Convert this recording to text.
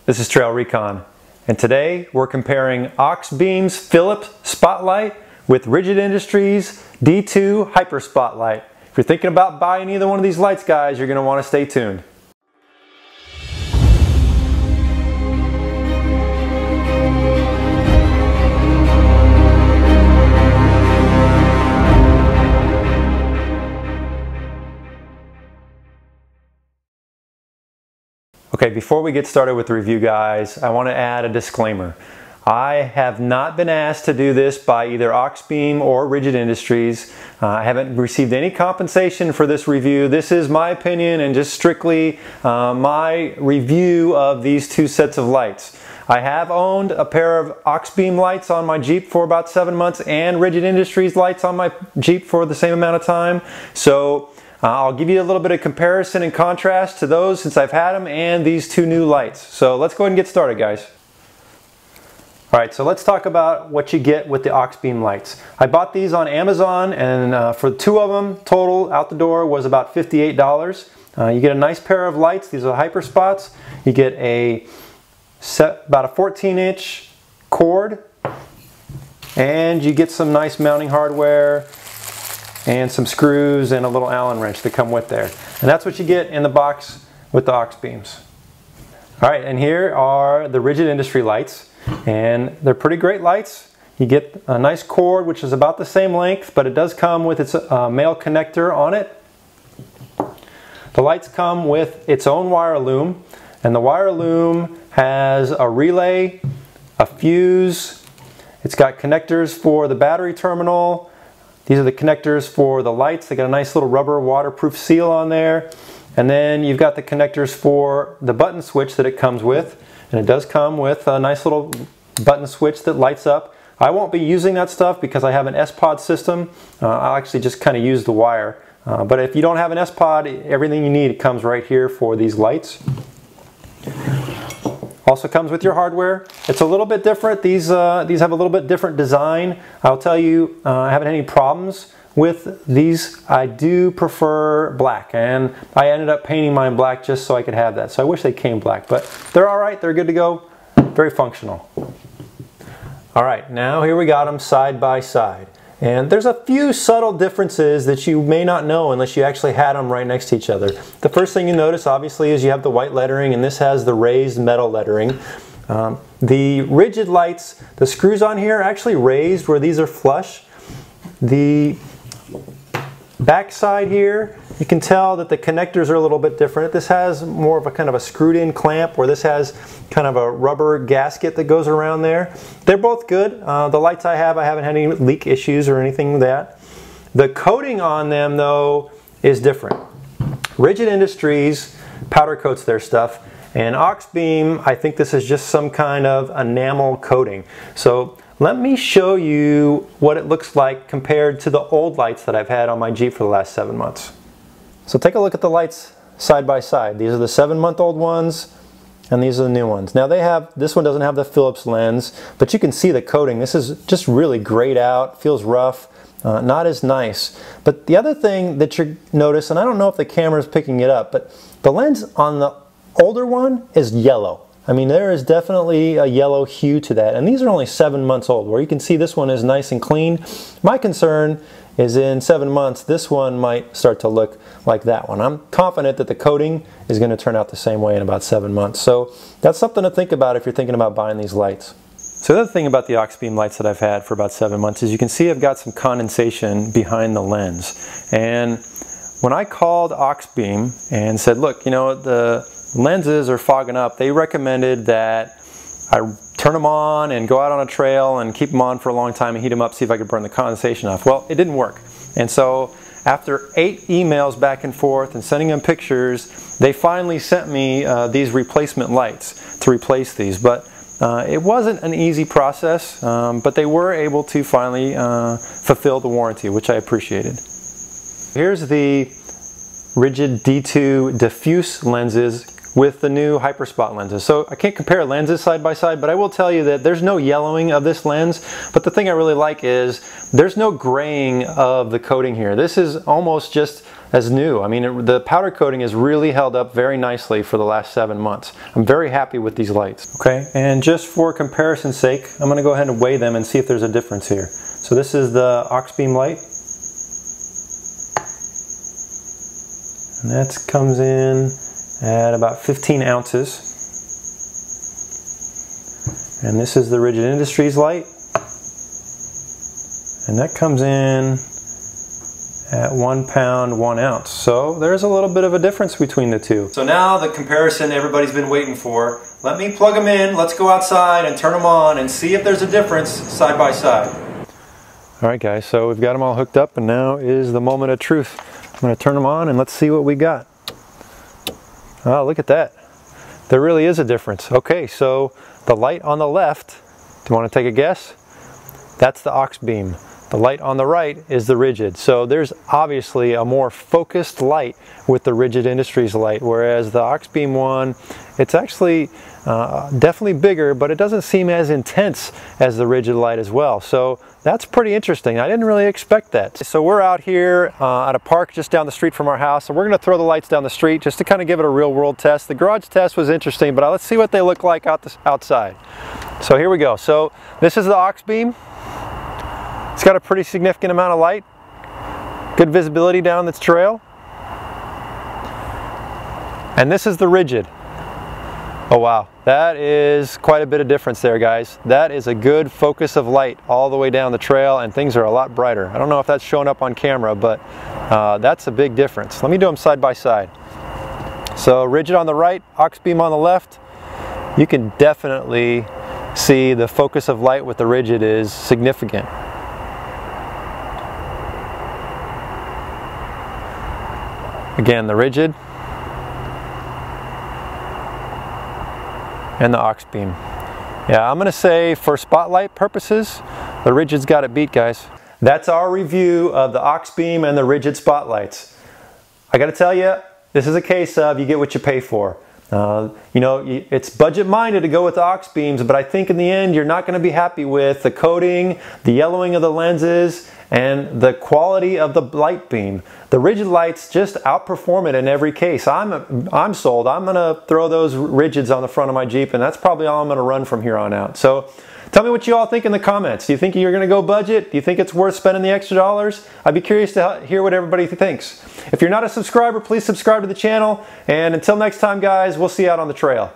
This is TrailRecon, and today we're comparing Auxbeam's Philips Spotlight with Rigid Industries D2 Hyper Spotlight. If you're thinking about buying either one of these lights, guys, you're going to want to stay tuned. Okay, before we get started with the review, guys, I want to add a disclaimer. I have not been asked to do this by either Auxbeam or Rigid Industries. I haven't received any compensation for this review. This is my opinion and just strictly my review of these two sets of lights. I have owned a pair of Auxbeam lights on my Jeep for about 7 months and Rigid Industries lights on my Jeep for the same amount of time. So I'll give you a little bit of comparison and contrast to those since I've had them and these two new lights. So let's go ahead and get started, guys. Alright, so let's talk about what you get with the Auxbeam lights. I bought these on Amazon, and for two of them, total out the door was about $58. You get a nice pair of lights. These are hyper spots. You get about a 14-inch cord, and you get some nice mounting hardware and some screws and a little Allen wrench that come with there. And that's what you get in the box with the Auxbeams. Alright, and here are the Rigid Industry lights, and they're pretty great lights. You get a nice cord which is about the same length, but it does come with its male connector on it. The lights come with its own wire loom, and the wire loom has a relay, a fuse, it's got connectors for the battery terminal. These are the connectors for the lights. They got a nice little rubber waterproof seal on there. And then you've got the connectors for the button switch that it comes with. And it does come with a nice little button switch that lights up. I won't be using that stuff because I have an S-Pod system. I'll actually just kind of use the wire. But if you don't have an S-Pod, everything you need comes right here for these lights. Also comes with your hardware. It's a little bit different. These have a little bit different design. I'll tell you, I haven't had any problems with these. I do prefer black, and I ended up painting mine black just so I could have that. So I wish they came black, but they're all right. They're good to go. Very functional. All right, now here we got them side by side. And there's a few subtle differences that you may not know unless you actually had them right next to each other. The first thing you notice, obviously, is you have the white lettering, and this has the raised metal lettering. The rigid lights, the screws on here are actually raised where these are flush. The back side here, you can tell that the connectors are a little bit different. This has more of a kind of a screwed in clamp, where this has kind of a rubber gasket that goes around there. They're both good. The lights I haven't had any leak issues or anything like that. The coating on them, though, is different. Rigid Industries powder coats their stuff, and Auxbeam, I think this is just some kind of enamel coating. So let me show you what it looks like compared to the old lights that I've had on my Jeep for the last 7 months. So take a look at the lights side by side. These are the 7-month-old ones, and these are the new ones. Now this one doesn't have the Philips lens, but you can see the coating. This is just really grayed out, feels rough, not as nice. But the other thing that you notice, and I don't know if the camera is picking it up, but the lens on the older one is yellow. I mean, there is definitely a yellow hue to that, and these are only 7 months old, where you can see this one is nice and clean. My concern is in 7 months, this one might start to look like that one. I'm confident that the coating is going to turn out the same way in about 7 months. So that's something to think about if you're thinking about buying these lights. So the other thing about the Auxbeam lights that I've had for about 7 months is you can see I've got some condensation behind the lens. And when I called Auxbeam and said, look, you know, the lenses are fogging up, they recommended that I turn them on and go out on a trail and keep them on for a long time and heat them up, see if I could burn the condensation off. Well, it didn't work. And so after 8 emails back and forth and sending them pictures, they finally sent me these replacement lights to replace these. But it wasn't an easy process, but they were able to finally fulfill the warranty, which I appreciated. Here's the Rigid D2 diffuse lenses with the new Hyperspot lenses. So I can't compare lenses side by side, but I will tell you that there's no yellowing of this lens. But the thing I really like is there's no graying of the coating here. This is almost just as new. I mean, the powder coating has really held up very nicely for the last 7 months. I'm very happy with these lights. Okay, and just for comparison's sake, I'm going to go ahead and weigh them and see if there's a difference here. So this is the Auxbeam light. And that comes in at about 15 ounces. And this is the Rigid Industries light. And that comes in at 1 pound, 1 ounce. So there's a little bit of a difference between the two. So now the comparison everybody's been waiting for. Let me plug them in, let's go outside and turn them on and see if there's a difference side by side. Alright guys, so we've got them all hooked up and now is the moment of truth. I'm going to turn them on and let's see what we got. Oh, look at that. There really is a difference. Okay, so the light on the left, do you want to take a guess? That's the Auxbeam. The light on the right is the Rigid. So there's obviously a more focused light with the Rigid Industries light, whereas the Auxbeam one, it's actually definitely bigger, but it doesn't seem as intense as the Rigid light as well. So that's pretty interesting. I didn't really expect that. So we're out here at a park just down the street from our house, and we're going to throw the lights down the street just to kind of give it a real world test. The garage test was interesting, but let's see what they look like outside. So here we go. So this is the Auxbeam. It's got a pretty significant amount of light, good visibility down this trail. And this is the Rigid. Oh wow, that is quite a bit of difference there, guys. That is a good focus of light all the way down the trail, and things are a lot brighter. I don't know if that's showing up on camera, but that's a big difference. Let me do them side by side. So Rigid on the right, Auxbeam on the left. You can definitely see the focus of light with the Rigid is significant. Again, the Rigid and the Auxbeam. Yeah, I'm going to say for spotlight purposes, the Rigid's got it beat, guys. That's our review of the Auxbeam and the Rigid spotlights. I got to tell you, this is a case of you get what you pay for. You know, it's budget minded to go with the Auxbeams, but I think in the end you're not going to be happy with the coating, the yellowing of the lenses, and the quality of the light beam. The Rigid lights just outperform it in every case. I'm sold. I'm going to throw those Rigids on the front of my Jeep, and that's probably all I'm going to run from here on out. So tell me what you all think in the comments. Do you think you're going to go budget? Do you think it's worth spending the extra dollars? I'd be curious to hear what everybody thinks. If you're not a subscriber, please subscribe to the channel. And until next time, guys, we'll see you out on the trail.